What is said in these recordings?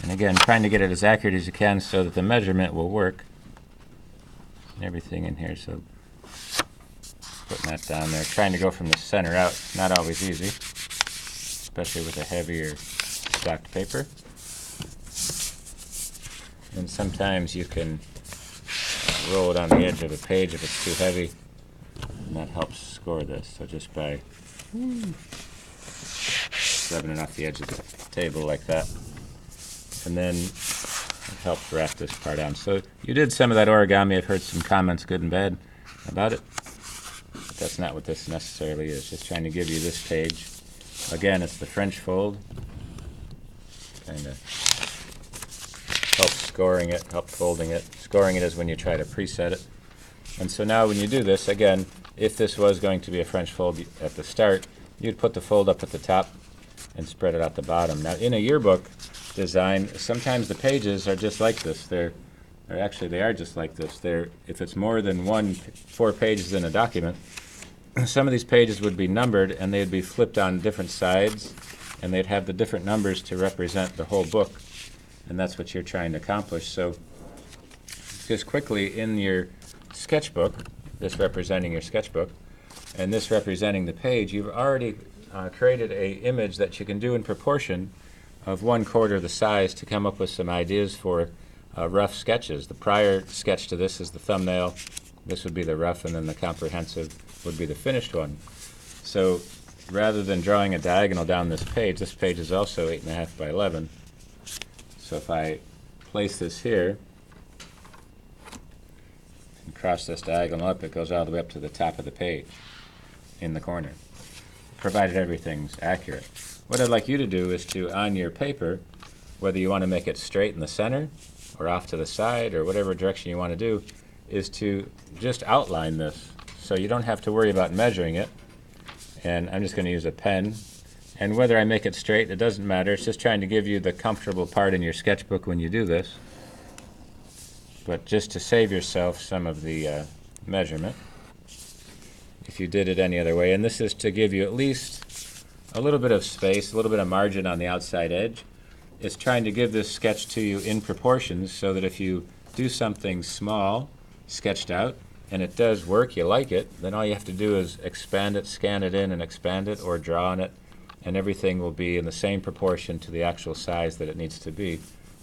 And again, trying to get it as accurate as you can so that the measurement will work. And everything in here, so putting that down there. Trying to go from the center out, not always easy, especially with a heavier stocked paper. And sometimes you can roll it on the edge of a page if it's too heavy, and that helps score this. So just by rubbing it off the edge of the table like that, and then it helps wrap this part on. So you did some of that origami. I've heard some comments, good and bad, about it, but that's not what this necessarily is. Just trying to give you this page. Again, it's the French fold, kind of help scoring it, help folding it. Scoring it is when you try to preset it. And so now when you do this, again, if this was going to be a French fold at the start, you'd put the fold up at the top and spread it out the bottom. Now in a yearbook design, sometimes the pages are just like this. They are just like this. If it's more than 4 pages in a document, some of these pages would be numbered and they'd be flipped on different sides, and they'd have the different numbers to represent the whole book. And that's what you're trying to accomplish. So just quickly, in your sketchbook, this representing your sketchbook, and this representing the page, you've already created a image that you can do in proportion of 1/4 the size to come up with some ideas for rough sketches. The prior sketch to this is the thumbnail. This would be the rough, and then the comprehensive would be the finished one. So rather than drawing a diagonal down this page is also 8.5 by 11. So if I place this here and cross this diagonal up, it goes all the way up to the top of the page in the corner, provided everything's accurate. What I'd like you to do is to, on your paper, whether you want to make it straight in the center or off to the side or whatever direction you want to do, is to just outline this so you don't have to worry about measuring it. And I'm just going to use a pen. And whether I make it straight, it doesn't matter. It's just trying to give you the comfortable part in your sketchbook when you do this. But just to save yourself some of the measurement, if you did it any other way. And this is to give you at least a little bit of space, a little bit of margin on the outside edge. It's trying to give this sketch to you in proportions so that if you do something small, sketched out, and it does work, you like it, then all you have to do is expand it, scan it in and expand it, or draw on it, and everything will be in the same proportion to the actual size that it needs to be,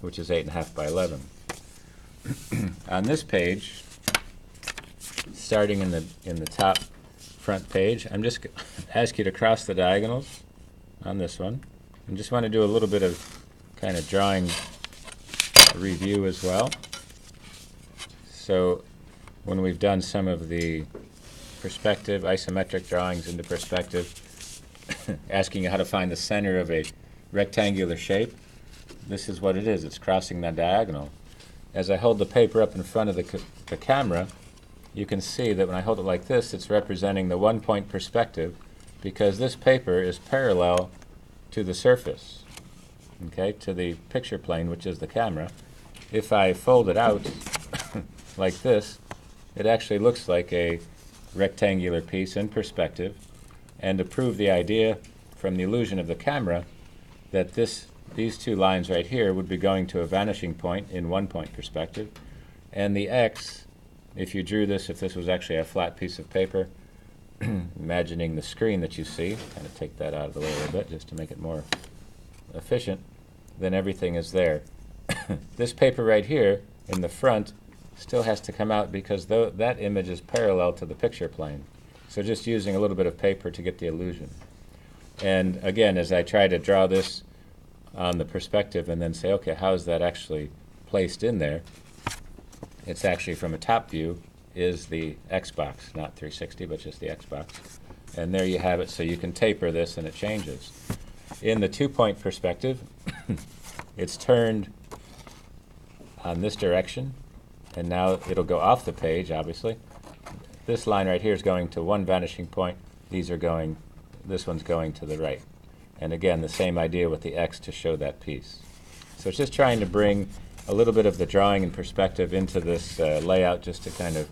which is 8.5 by 11. On this page, starting in the top front page, I'm just going to ask you to cross the diagonals on this one. And just want to do a little bit of kind of drawing review as well. So when we've done some of the perspective, isometric drawings into perspective, asking you how to find the center of a rectangular shape, this is what it is. It's crossing that diagonal. As I hold the paper up in front of the camera, you can see that when I hold it like this, it's representing the 1-point perspective because this paper is parallel to the surface, okay, to the picture plane, which is the camera. If I fold it out like this, it actually looks like a rectangular piece in perspective. And to prove the idea from the illusion of the camera that these two lines right here would be going to a vanishing point in 1-point perspective, and the X, if you drew this, if this was actually a flat piece of paper, imagining the screen that you see, kind of take that out of the way a little bit just to make it more efficient, then everything is there. This paper right here in the front still has to come out because that image is parallel to the picture plane. So just using a little bit of paper to get the illusion. And again, as I try to draw this on the perspective and then say, okay, how is that actually placed in there? It's actually from a top view is the X box, not 360, but just the X box. And there you have it, so you can taper this and it changes. In the 2-point perspective, it's turned on this direction, and now it'll go off the page, obviously. This line right here is going to one vanishing point. This one's going to the right. And again, the same idea with the X to show that piece. So it's just trying to bring a little bit of the drawing and perspective into this layout just to kind of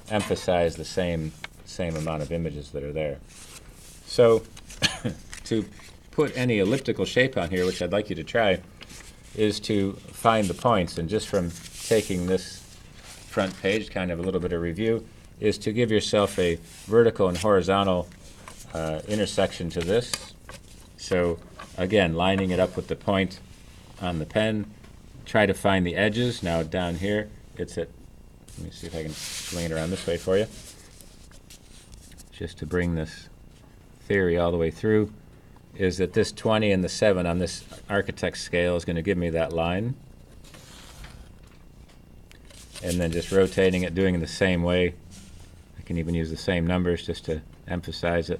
emphasize the same amount of images that are there. So to put any elliptical shape on here, which I'd like you to try, is to find the points. And just from taking this front page, kind of a little bit of review, is to give yourself a vertical and horizontal intersection to this. So again, lining it up with the point on the pen, try to find the edges. Now down here, it's at, let me see if I can swing it around this way for you, just to bring this theory all the way through, is that this 20 and the 7 on this architect's scale is going to give me that line. And then just rotating it, doing it the same way. I can even use the same numbers just to emphasize it.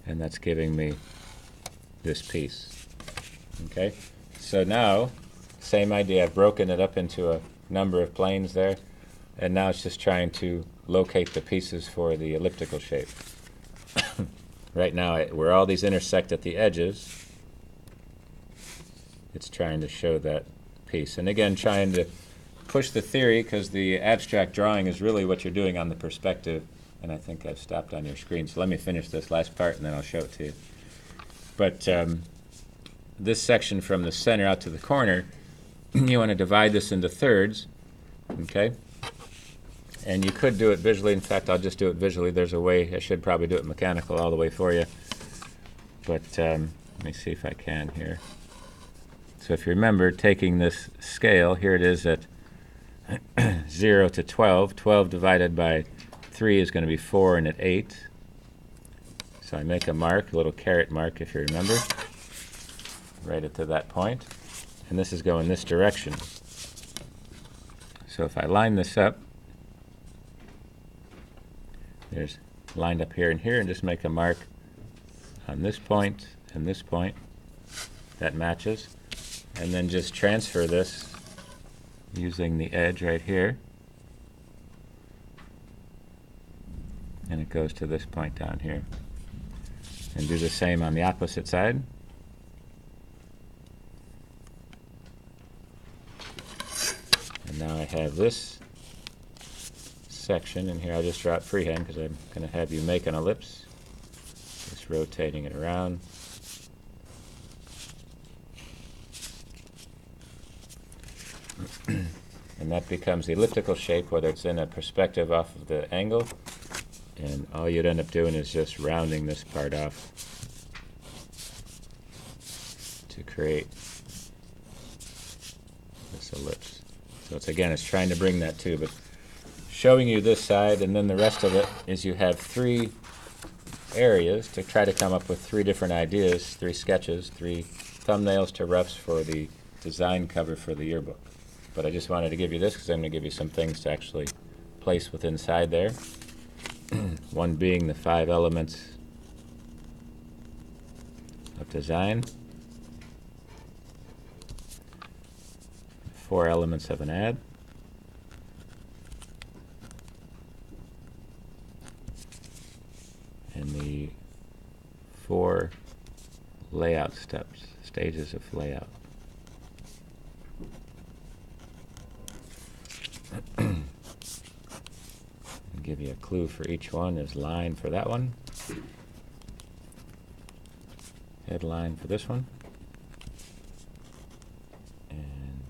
And that's giving me this piece. Okay? So now, same idea. I've broken it up into a number of planes there. And now it's just trying to locate the pieces for the elliptical shape. Right now, where all these intersect at the edges, it's trying to show that piece. And again, trying to push the theory, because the abstract drawing is really what you're doing on the perspective. And I think I've stopped on your screen. So let me finish this last part, and then I'll show it to you. But this section from the center out to the corner, you want to divide this into thirds, okay? And you could do it visually. In fact, I'll just do it visually. There's a way. I should probably do it mechanical all the way for you. But let me see if I can here. So if you remember, taking this scale, here it is at 0 to 12. 12 divided by 3 is going to be 4, and at 8. So I make a mark, a little caret mark, if you remember, right up to that point. And this is going this direction. So if I line this up, there's lined up here and here, and just make a mark on this point and this point. That matches. And then just transfer this using the edge right here. And it goes to this point down here. And do the same on the opposite side. And now I have this section, and here I'll just draw it freehand because I'm going to have you make an ellipse. Just rotating it around. And that becomes the elliptical shape, whether it's in a perspective off of the angle. And all you'd end up doing is just rounding this part off to create this ellipse. So it's, again, it's trying to bring that too, but showing you this side, and then the rest of it is you have 3 areas to try to come up with 3 different ideas, 3 sketches, 3 thumbnails to roughs for the design cover for the yearbook. But I just wanted to give you this because I'm going to give you some things to actually place with inside there. One being the 5 elements of design, 4 elements of an ad, and the 4 layout steps, stages of layout. Give you a clue for each one. Is line for that one, headline for this one, and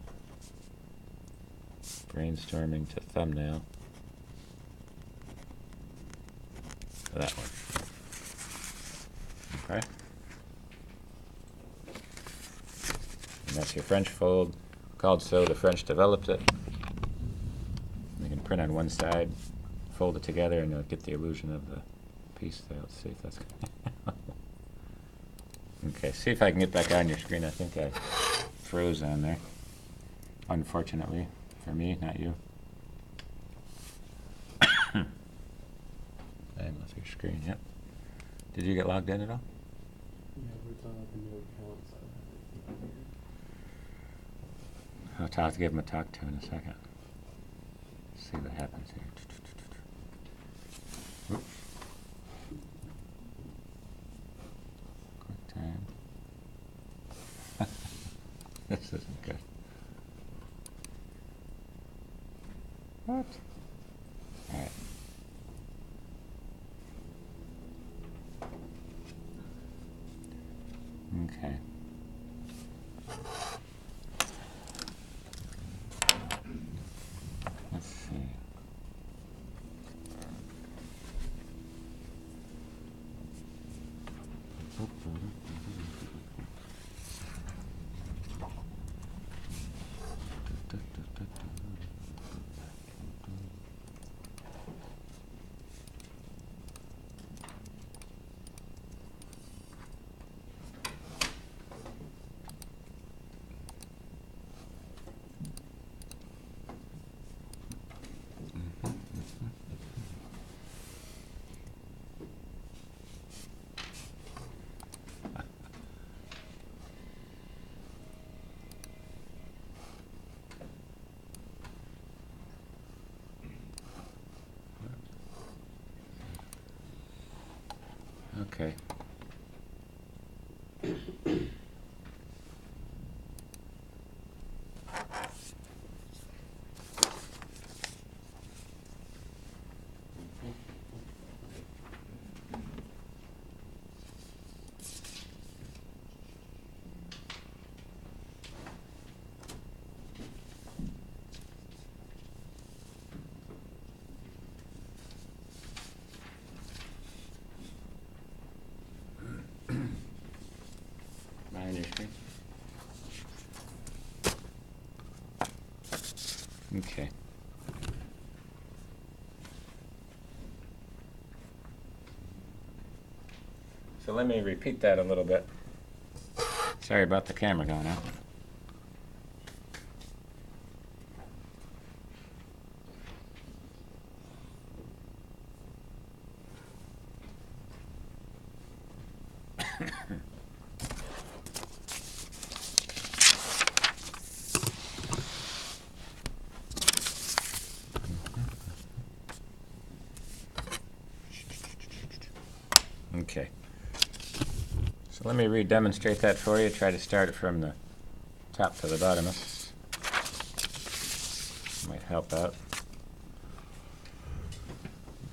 brainstorming to thumbnail for that one. Okay. And that's your French fold, called so. The French developed it. You can print on one side, fold it together, and you'll get the illusion of the piece there. Let's see if that's good. Okay, see if I can get back on your screen. I think I froze on there. Unfortunately for me, not you. I'm off your screen, yep. Did you get logged in at all? Yeah, we're talking about the new account, so I have it I'll have to give him a talk to in a second. See what happens here. Oops. Quick time. This isn't good. What? All right. Okay. Okay. Am I on your screen? Okay. So let me repeat that a little bit. Sorry about the camera going out. Okay. So let me re-demonstrate that for you. Try to start it from the top to the bottom. This might help out.